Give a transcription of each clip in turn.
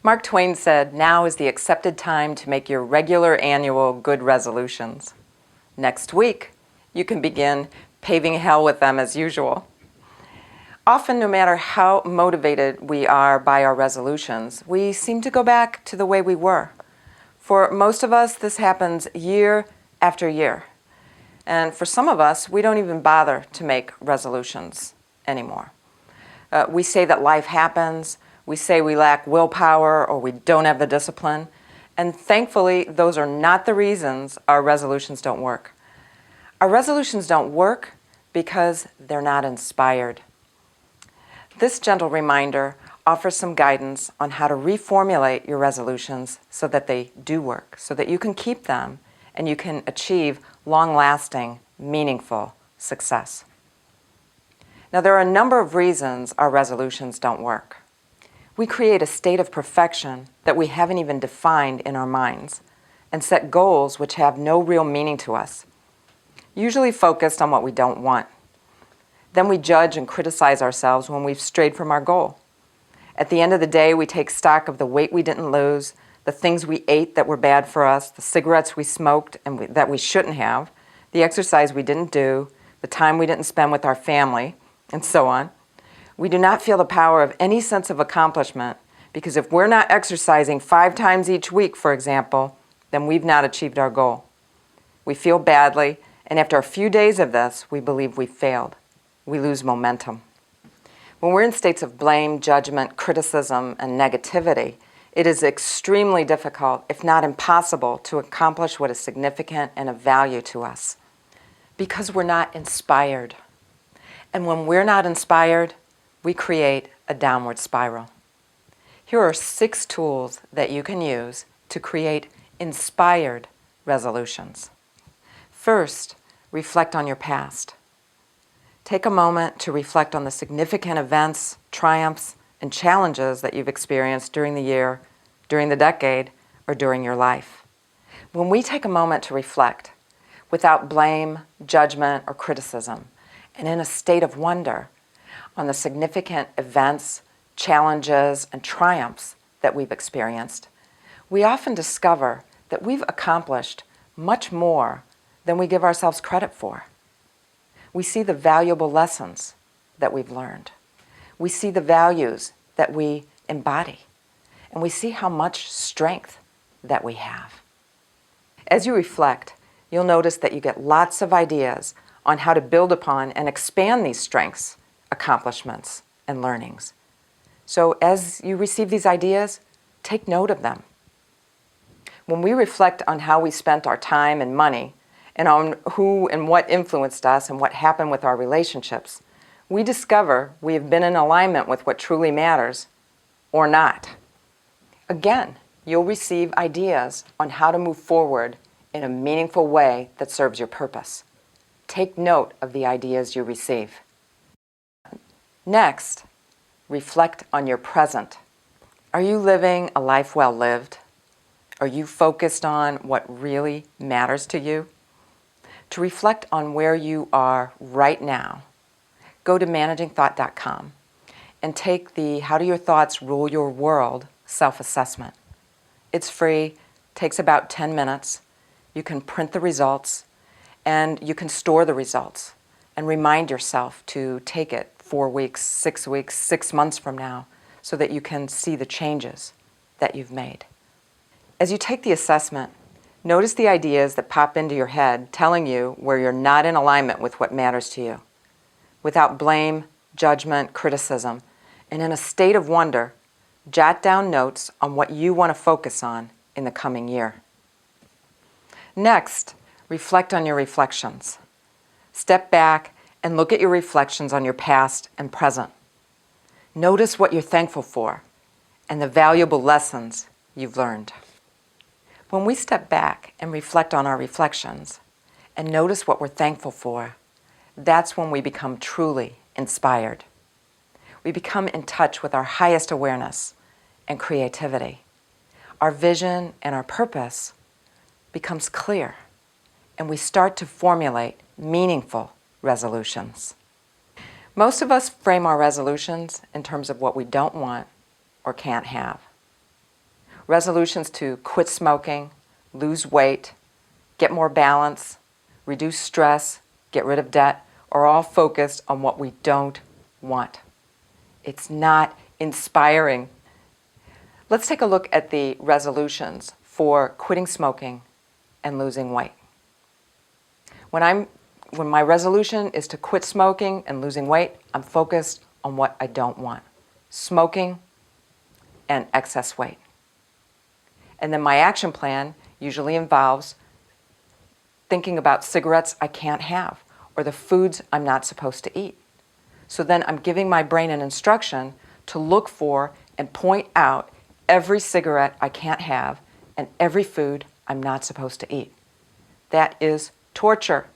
Mark Twain said, "Now is the accepted time to make your regular annual good resolutions." Next week, you can begin paving hell with them as usual. Often, no matter how motivated we are by our resolutions, we seem to go back to the way we were. For most of us, this happens year after year. And for some of us, we don't even bother to make resolutions anymore. We say that life happens, we say we lack willpower or we don't have the discipline, and thankfully, those are not the reasons our resolutions don't work. Our resolutions don't work because they're not inspired. This gentle reminder offers some guidance on how to reformulate your resolutions so that they do work, so that you can keep them and you can achieve long-lasting, meaningful success. Now, there are a number of reasons our resolutions don't work. We create a state of perfection that we haven't even defined in our minds and set goals which have no real meaning to us, usually focused on what we don't want. Then we judge and criticize ourselves when we've strayed from our goal. At the end of the day, we take stock of the weight we didn't lose, the things we ate that were bad for us, the cigarettes we smoked and that we shouldn't have, the exercise we didn't do, the time we didn't spend with our family, and so on. We do not feel the power of any sense of accomplishment because if we're not exercising 5 times each week, for example, then we've not achieved our goal. We feel badly, and after a few days of this, we believe we've failed. We lose momentum. When we're in states of blame, judgment, criticism, and negativity, it is extremely difficult, if not impossible, to accomplish what is significant and of value to us because we're not inspired. And when we're not inspired, we create a downward spiral. Here are 6 tools that you can use to create inspired resolutions. First, reflect on your past. Take a moment to reflect on the significant events, triumphs, and challenges that you've experienced during the year, during the decade, or during your life. When we take a moment to reflect, without blame, judgment, or criticism, and in a state of wonder on the significant events, challenges, and triumphs that we've experienced, we often discover that we've accomplished much more than we give ourselves credit for. We see the valuable lessons that we've learned. We see the values that we embody, and we see how much strength that we have. As you reflect, you'll notice that you get lots of ideas on how to build upon and expand these strengths, accomplishments, and learnings. So as you receive these ideas, take note of them. When we reflect on how we spent our time and money, and on who and what influenced us and what happened with our relationships, we discover we have been in alignment with what truly matters or not. Again, you'll receive ideas on how to move forward in a meaningful way that serves your purpose. Take note of the ideas you receive. Next, reflect on your present. Are you living a life well lived? Are you focused on what really matters to you? To reflect on where you are right now, go to managingthought.com and take the How Do Your Thoughts Rule Your World self-assessment. It's free, takes about 10 minutes. You can print the results and you can store the results and remind yourself to take it 4 weeks, 6 months from now so that you can see the changes that you've made. As you take the assessment, notice the ideas that pop into your head telling you where you're not in alignment with what matters to you. Without blame, judgment, criticism, and in a state of wonder, jot down notes on what you want to focus on in the coming year. Next, reflect on your reflections. Step back and look at your reflections on your past and present. Notice what you're thankful for and the valuable lessons you've learned. When we step back and reflect on our reflections and notice what we're thankful for, that's when we become truly inspired. We become in touch with our highest awareness and creativity. Our vision and our purpose becomes clear, and we start to formulate meaningful resolutions. Most of us frame our resolutions in terms of what we don't want or can't have. Resolutions to quit smoking, lose weight, get more balance, reduce stress, get rid of debt, are all focused on what we don't want. It's not inspiring. Let's take a look at the resolutions for quitting smoking and losing weight. When my resolution is to quit smoking and losing weight, I'm focused on what I don't want: smoking and excess weight. And then my action plan usually involves thinking about cigarettes I can't have or the foods I'm not supposed to eat. So then I'm giving my brain an instruction to look for and point out every cigarette I can't have and every food I'm not supposed to eat. That is torture.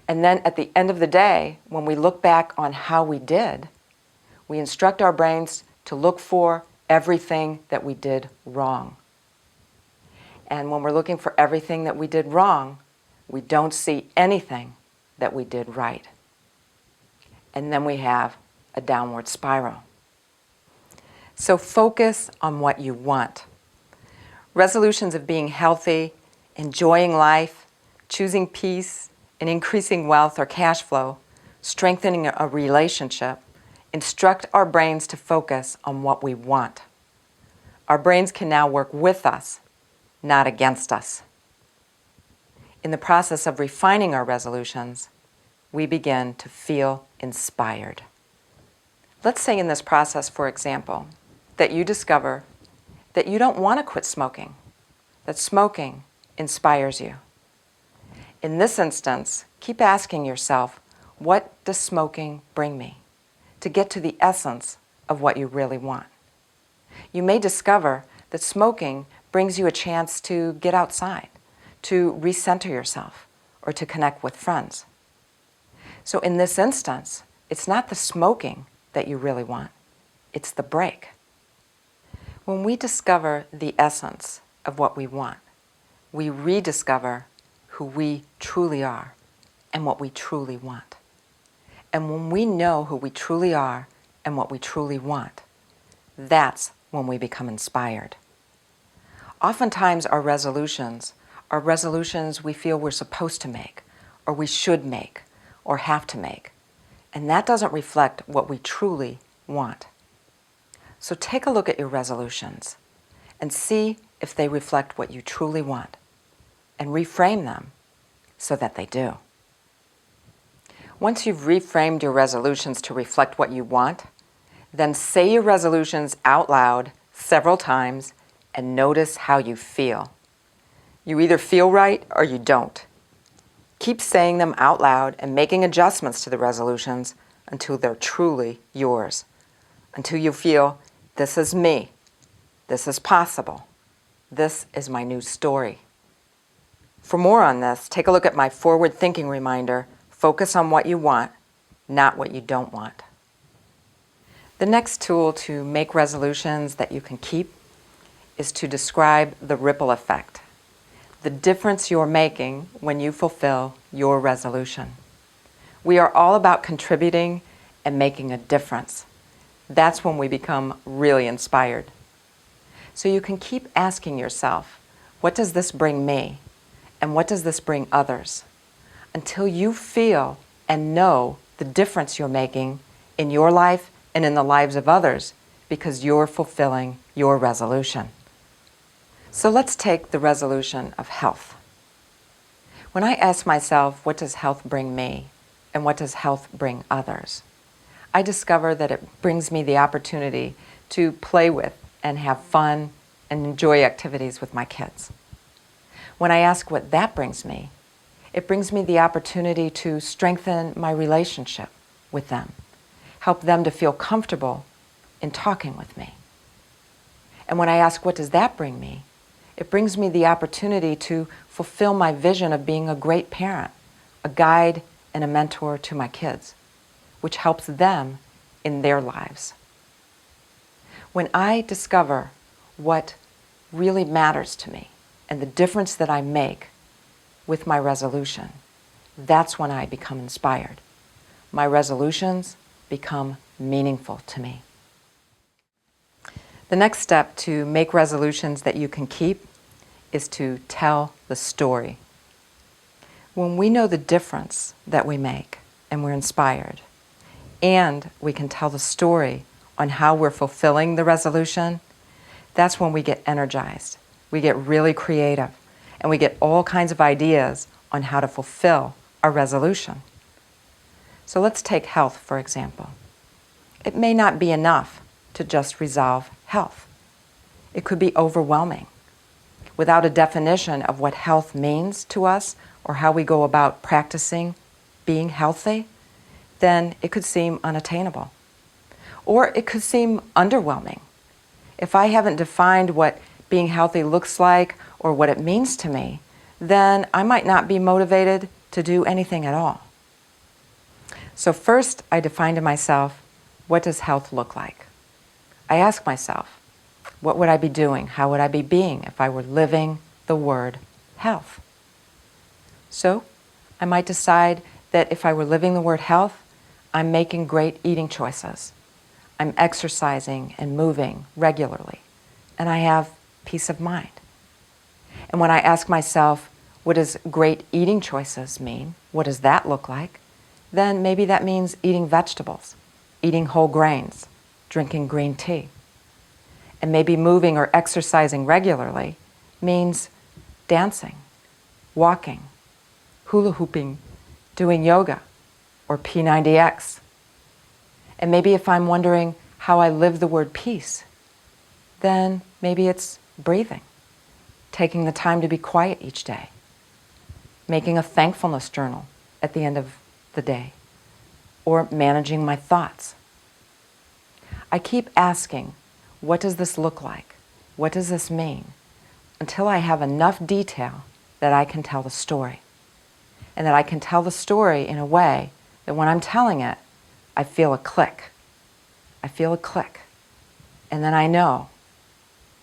And then at the end of the day, when we look back on how we did, we instruct our brains to look for everything that we did wrong. And when we're looking for everything that we did wrong, we don't see anything that we did right. And then we have a downward spiral. So focus on what you want. Resolutions of being healthy, enjoying life, choosing peace, and increasing wealth or cash flow, strengthening a relationship, instruct our brains to focus on what we want. Our brains can now work with us, not against us. In the process of refining our resolutions, we begin to feel inspired. Let's say in this process, for example, that you discover that you don't want to quit smoking, that smoking inspires you. In this instance, keep asking yourself, what does smoking bring me? To get to the essence of what you really want. You may discover that smoking brings you a chance to get outside, to recenter yourself, or to connect with friends. So in this instance, it's not the smoking that you really want, it's the break. When we discover the essence of what we want, we rediscover who we truly are and what we truly want. And when we know who we truly are and what we truly want, that's when we become inspired. Oftentimes our resolutions are resolutions we feel we're supposed to make, or we should make, or have to make. And that doesn't reflect what we truly want. So take a look at your resolutions and see if they reflect what you truly want, and reframe them so that they do. Once you've reframed your resolutions to reflect what you want, then say your resolutions out loud several times and notice how you feel. You either feel right or you don't. Keep saying them out loud and making adjustments to the resolutions until they're truly yours. Until you feel, this is me, this is possible, this is my new story. For more on this, take a look at my forward thinking reminder, focus on what you want, not what you don't want. The next tool to make resolutions that you can keep is to describe the ripple effect, the difference you're making when you fulfill your resolution. We are all about contributing and making a difference. That's when we become really inspired. So you can keep asking yourself, what does this bring me? And what does this bring others? Until you feel and know the difference you're making in your life and in the lives of others because you're fulfilling your resolution. So let's take the resolution of health. When I ask myself, what does health bring me and what does health bring others? I discover that it brings me the opportunity to play with and have fun and enjoy activities with my kids. When I ask what that brings me, it brings me the opportunity to strengthen my relationship with them, help them to feel comfortable in talking with me. And when I ask what does that bring me, it brings me the opportunity to fulfill my vision of being a great parent, a guide and a mentor to my kids, which helps them in their lives. When I discover what really matters to me and the difference that I make with my resolution, that's when I become inspired. My resolutions become meaningful to me. The next step to make resolutions that you can keep is to tell the story. When we know the difference that we make and we're inspired, and we can tell the story on how we're fulfilling the resolution, that's when we get energized. We get really creative, and we get all kinds of ideas on how to fulfill our resolution. So let's take health, for example. It may not be enough to just resolve health. It could be overwhelming. Without a definition of what health means to us or how we go about practicing being healthy, then it could seem unattainable. Or it could seem underwhelming. If I haven't defined what being healthy looks like or what it means to me, then I might not be motivated to do anything at all. So first, I define to myself, what does health look like? I ask myself, what would I be doing? How would I be being if I were living the word health? So I might decide that if I were living the word health, I'm making great eating choices. I'm exercising and moving regularly, and I have peace of mind. And when I ask myself, what does great eating choices mean? What does that look like? Then maybe that means eating vegetables, eating whole grains, drinking green tea. And maybe moving or exercising regularly means dancing, walking, hula hooping, doing yoga, or P90X. And maybe if I'm wondering how I live the word peace, then maybe it's breathing, taking the time to be quiet each day, making a thankfulness journal at the end of the day, or managing my thoughts. I keep asking, what does this look like? What does this mean? Until I have enough detail that I can tell the story. And that I can tell the story in a way that when I'm telling it, I feel a click. I feel a click. And then I know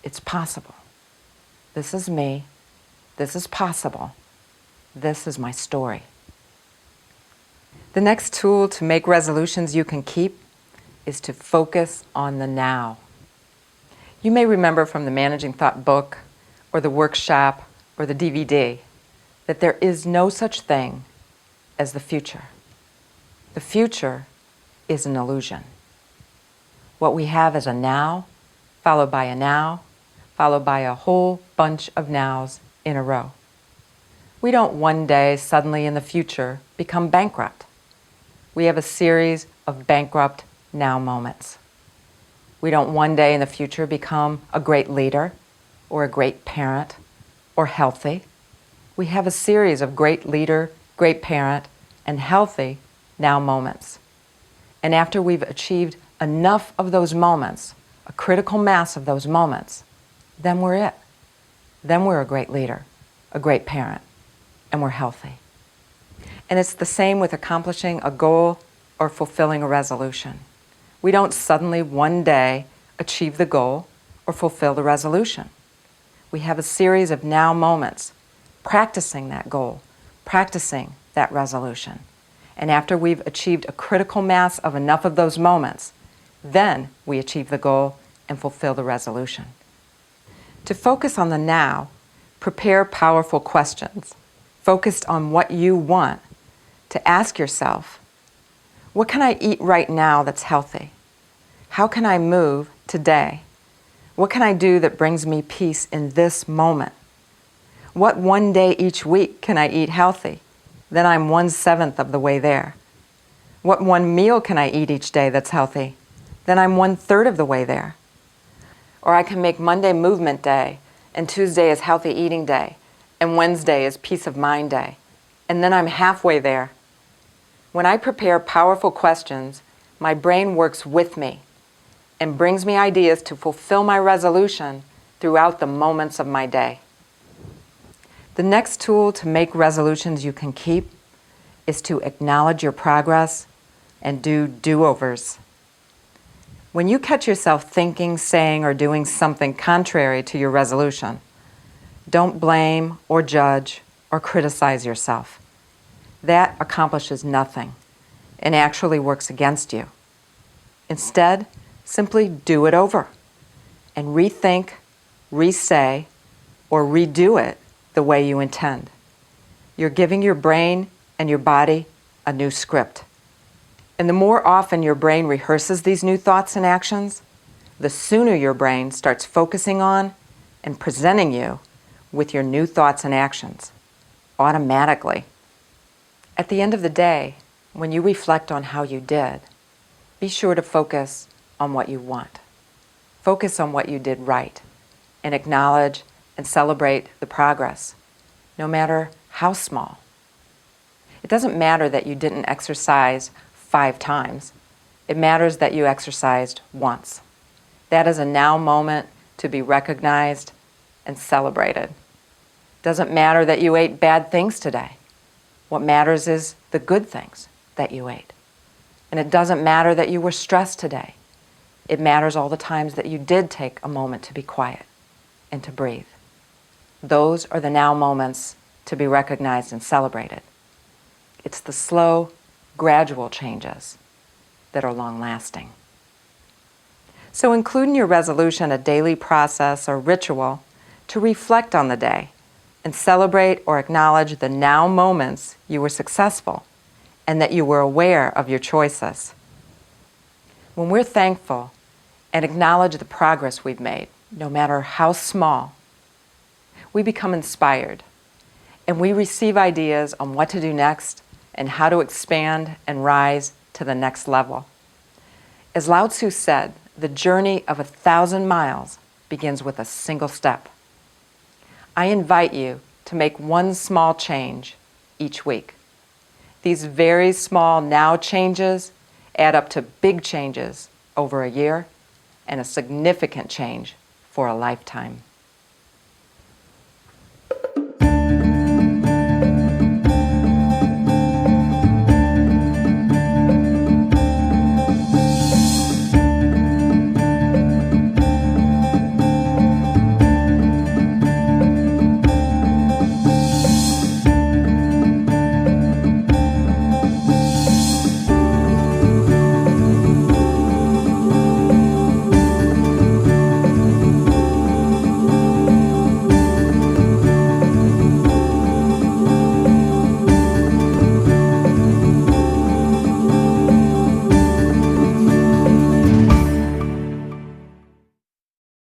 it's possible. This is me. This is possible. This is my story. The next tool to make resolutions you can keep is to focus on the now. You may remember from the Managing Thought book, or the workshop, or the DVD, that there is no such thing as the future. The future is an illusion. What we have is a now, followed by a now, followed by a whole bunch of nows in a row. We don't one day suddenly in the future become bankrupt. We have a series of bankrupt now moments. We don't one day in the future become a great leader or a great parent or healthy. We have a series of great leader, great parent, and healthy now moments. And after we've achieved enough of those moments, a critical mass of those moments, then we're it. Then we're a great leader, a great parent, and we're healthy. And it's the same with accomplishing a goal or fulfilling a resolution. We don't suddenly one day achieve the goal or fulfill the resolution. We have a series of now moments practicing that goal, practicing that resolution. And after we've achieved a critical mass of enough of those moments, then we achieve the goal and fulfill the resolution. To focus on the now, prepare powerful questions focused on what you want. To ask yourself, what can I eat right now that's healthy? How can I move today? What can I do that brings me peace in this moment? What one day each week can I eat healthy? Then I'm 1/7 of the way there. What one meal can I eat each day that's healthy? Then I'm 1/3 of the way there. Or I can make Monday movement day, and Tuesday is healthy eating day, and Wednesday is peace of mind day. And then I'm halfway there. When I prepare powerful questions, my brain works with me and brings me ideas to fulfill my resolution throughout the moments of my day. The next tool to make resolutions you can keep is to acknowledge your progress and do do-overs. When you catch yourself thinking, saying, or doing something contrary to your resolution, don't blame or judge or criticize yourself. That accomplishes nothing and actually works against you. Instead, simply do it over and rethink, re-say, or redo it the way you intend. You're giving your brain and your body a new script. And the more often your brain rehearses these new thoughts and actions, the sooner your brain starts focusing on and presenting you with your new thoughts and actions, automatically. At the end of the day, when you reflect on how you did, be sure to focus on what you want. Focus on what you did right, and acknowledge and celebrate the progress, no matter how small. It doesn't matter that you didn't exercise 5 times. It matters that you exercised once. That is a now moment to be recognized and celebrated. It doesn't matter that you ate bad things today. What matters is the good things that you ate. And it doesn't matter that you were stressed today. It matters all the times that you did take a moment to be quiet and to breathe. Those are the now moments to be recognized and celebrated. It's the slow, gradual changes that are long-lasting. So include in your resolution a daily process or ritual to reflect on the day and celebrate or acknowledge the now moments you were successful and that you were aware of your choices. When we're thankful and acknowledge the progress we've made, no matter how small, we become inspired and we receive ideas on what to do next and how to expand and rise to the next level. As Lao Tzu said, the journey of 1,000 miles begins with a single step. I invite you to make one small change each week. These very small now changes add up to big changes over a year and a significant change for a lifetime.